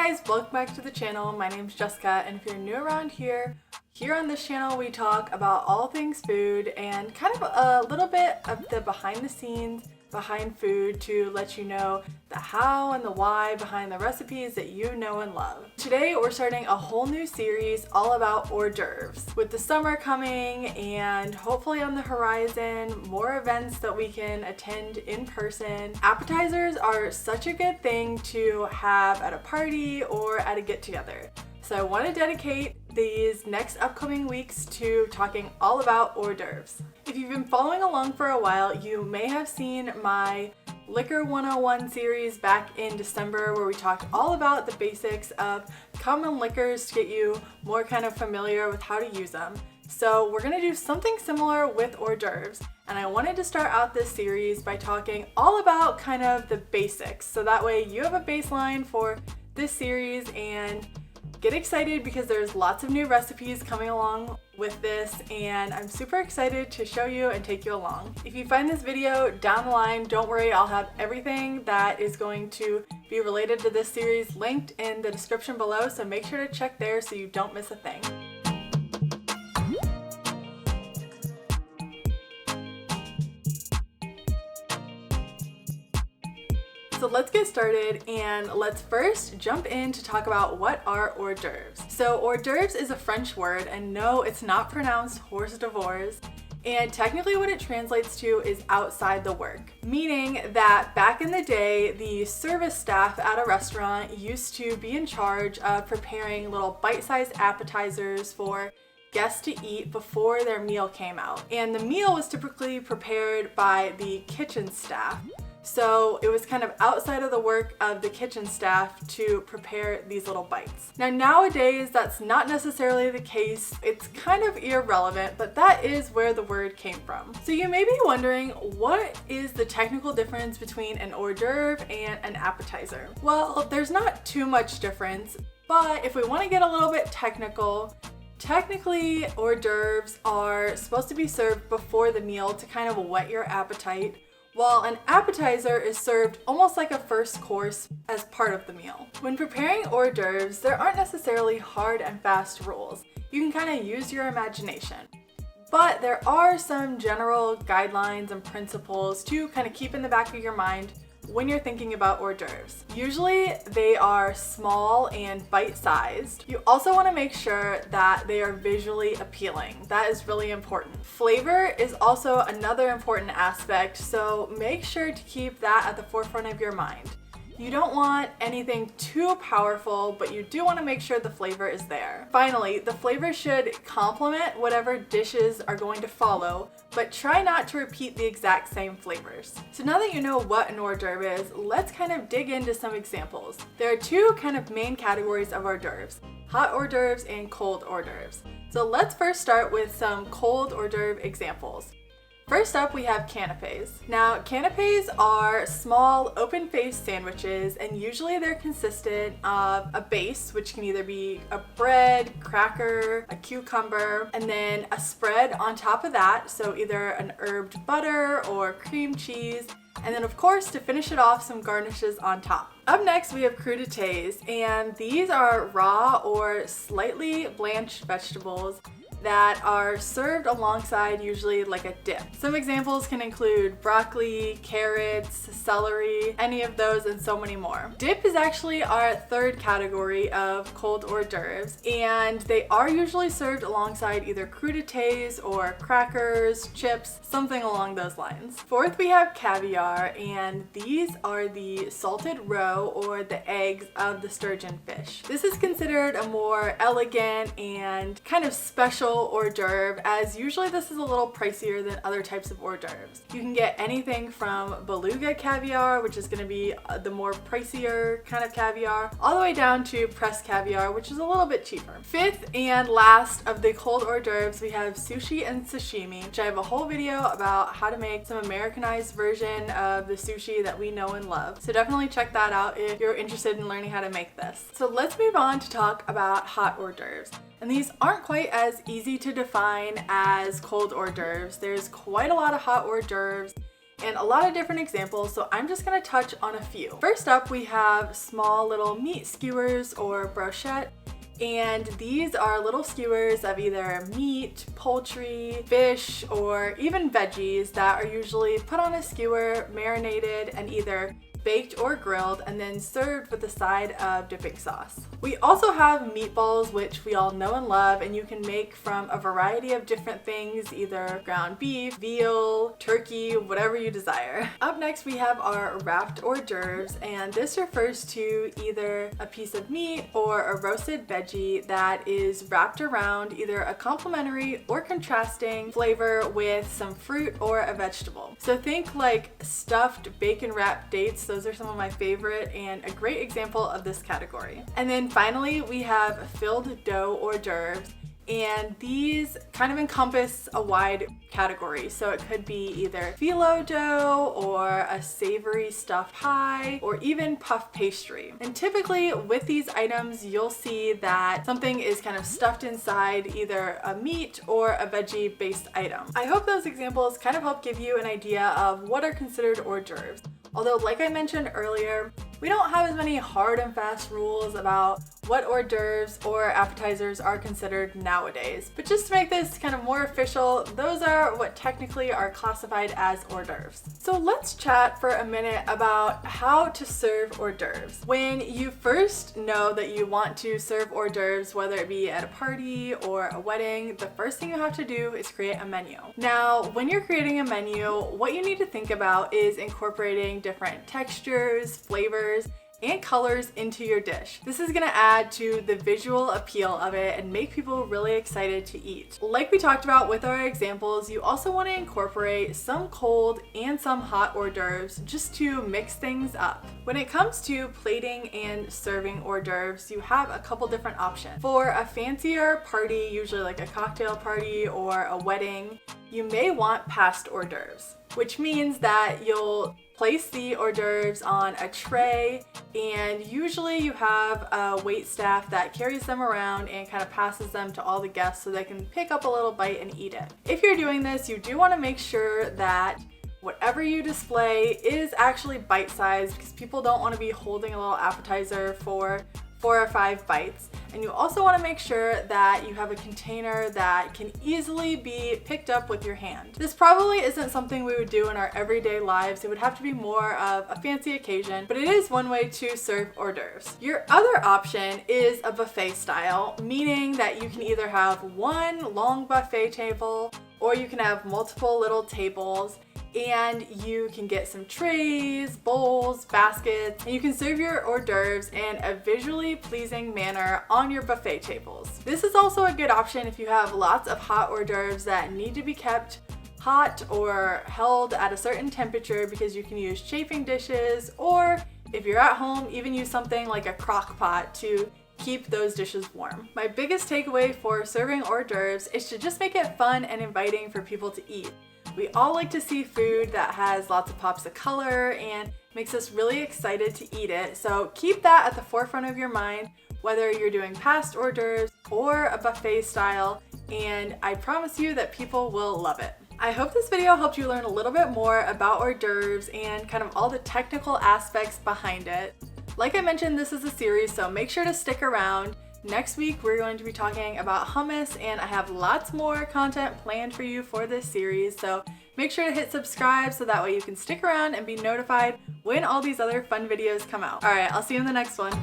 guys, welcome back to the channel. My name's Jessica, and if you're new around here on this channel we talk about all things food and kind of a little bit of the behind the scenes behind food to let you know the how and the why behind the recipes that you know and love. Today we're starting a whole new series all about hors d'oeuvres. With the summer coming and hopefully on the horizon, more events that we can attend in person, appetizers are such a good thing to have at a party or at a get-together. So I want to dedicate these next upcoming weeks to talking all about hors d'oeuvres. If you've been following along for a while, you may have seen my Liquor 101 series back in December where we talked all about the basics of common liquors to get you more kind of familiar with how to use them. So we're going to do something similar with hors d'oeuvres, and I wanted to start out this series by talking all about kind of the basics, so that way you have a baseline for this series and get excited because there's lots of new recipes coming along with this, and I'm super excited to show you and take you along. If you find this video down the line, don't worry, I'll have everything that is going to be related to this series linked in the description below, so make sure to check there so you don't miss a thing. So let's get started, and let's first jump in to talk about what are hors d'oeuvres. So hors d'oeuvres is a French word, and no, it's not pronounced hors d'oeuvres. And technically what it translates to is outside the work, meaning that back in the day, the service staff at a restaurant used to be in charge of preparing little bite-sized appetizers for guests to eat before their meal came out. And the meal was typically prepared by the kitchen staff. So it was kind of outside of the work of the kitchen staff to prepare these little bites. Now nowadays that's not necessarily the case. It's kind of irrelevant, but that is where the word came from. So you may be wondering, what is the technical difference between an hors d'oeuvre and an appetizer? Well, there's not too much difference, but if we want to get a little bit technical, technically hors d'oeuvres are supposed to be served before the meal to kind of whet your appetite, while an appetizer is served almost like a first course as part of the meal. When preparing hors d'oeuvres, there aren't necessarily hard and fast rules. You can kind of use your imagination. But there are some general guidelines and principles to kind of keep in the back of your mind when you're thinking about hors d'oeuvres. Usually they are small and bite-sized. You also want to make sure that they are visually appealing. That is really important. Flavor is also another important aspect, so make sure to keep that at the forefront of your mind. You don't want anything too powerful, but you do want to make sure the flavor is there. Finally, the flavor should complement whatever dishes are going to follow, but try not to repeat the exact same flavors. So now that you know what an hors d'oeuvre is, let's kind of dig into some examples. There are two kind of main categories of hors d'oeuvres: hot hors d'oeuvres and cold hors d'oeuvres. So let's first start with some cold hors d'oeuvre examples. First up, we have canapés. Now, canapés are small, open-faced sandwiches, and usually they're consistent of a base, which can either be a bread, cracker, a cucumber, and then a spread on top of that, so either an herbed butter or cream cheese, and then of course, to finish it off, some garnishes on top. Up next, we have crudités, and these are raw or slightly blanched vegetables that are served alongside usually like a dip. Some examples can include broccoli, carrots, celery, any of those, and so many more. Dip is actually our third category of cold hors d'oeuvres, and they are usually served alongside either crudités or crackers, chips, something along those lines. Fourth, we have caviar, and these are the salted roe or the eggs of the sturgeon fish. This is considered a more elegant and kind of special hors d'oeuvre, as usually this is a little pricier than other types of hors d'oeuvres. You can get anything from beluga caviar, which is going to be the more pricier kind of caviar, all the way down to pressed caviar, which is a little bit cheaper. Fifth and last of the cold hors d'oeuvres, we have sushi and sashimi, which I have a whole video about how to make some Americanized version of the sushi that we know and love. So definitely check that out if you're interested in learning how to make this. So let's move on to talk about hot hors d'oeuvres. And these aren't quite as easy to define as cold hors d'oeuvres. There's quite a lot of hot hors d'oeuvres, and a lot of different examples, so I'm just gonna touch on a few. First up, we have small little meat skewers or brochette. And these are little skewers of either meat, poultry, fish, or even veggies that are usually put on a skewer, marinated, and either baked or grilled, and then served with a side of dipping sauce. We also have meatballs, which we all know and love, and you can make from a variety of different things, either ground beef, veal, turkey, whatever you desire. Up next, we have our wrapped hors d'oeuvres, and this refers to either a piece of meat or a roasted veggie that is wrapped around either a complementary or contrasting flavor with some fruit or a vegetable. So think like stuffed bacon wrapped dates. Those are some of my favorite and a great example of this category. And then finally, we have filled dough hors d'oeuvres. And these kind of encompass a wide category. So it could be either phyllo dough or a savory stuffed pie or even puff pastry. And typically with these items, you'll see that something is kind of stuffed inside either a meat or a veggie based item. I hope those examples kind of help give you an idea of what are considered hors d'oeuvres. Although, like I mentioned earlier, we don't have as many hard and fast rules about what hors d'oeuvres or appetizers are considered nowadays. But just to make this kind of more official, those are what technically are classified as hors d'oeuvres. So let's chat for a minute about how to serve hors d'oeuvres. When you first know that you want to serve hors d'oeuvres, whether it be at a party or a wedding, the first thing you have to do is create a menu. Now, when you're creating a menu, what you need to think about is incorporating different textures, flavors, and colors into your dish. This is gonna add to the visual appeal of it and make people really excited to eat. Like we talked about with our examples, you also want to incorporate some cold and some hot hors d'oeuvres just to mix things up. When it comes to plating and serving hors d'oeuvres, you have a couple different options. For a fancier party, usually like a cocktail party or a wedding, you may want passed hors d'oeuvres, which means that you'll place the hors d'oeuvres on a tray, and usually you have a wait staff that carries them around and kind of passes them to all the guests so they can pick up a little bite and eat it. If you're doing this, you do want to make sure that whatever you display is actually bite-sized, because people don't want to be holding a little appetizer for 4 or 5 bites. And you also want to make sure that you have a container that can easily be picked up with your hand. This probably isn't something we would do in our everyday lives. It would have to be more of a fancy occasion, but it is one way to serve hors d'oeuvres. Your other option is a buffet style, meaning that you can either have one long buffet table or you can have multiple little tables, and you can get some trays, bowls, baskets, and you can serve your hors d'oeuvres in a visually pleasing manner on your buffet tables. This is also a good option if you have lots of hot hors d'oeuvres that need to be kept hot or held at a certain temperature, because you can use chafing dishes, or if you're at home, even use something like a crock pot to keep those dishes warm. My biggest takeaway for serving hors d'oeuvres is to just make it fun and inviting for people to eat. We all like to see food that has lots of pops of color and makes us really excited to eat it. So keep that at the forefront of your mind, whether you're doing passed hors d'oeuvres or a buffet style, and I promise you that people will love it. I hope this video helped you learn a little bit more about hors d'oeuvres and kind of all the technical aspects behind it. Like I mentioned, this is a series, so make sure to stick around. Next week, we're going to be talking about hummus, and I have lots more content planned for you for this series, so make sure to hit subscribe so that way you can stick around and be notified when all these other fun videos come out. All right, I'll see you in the next one.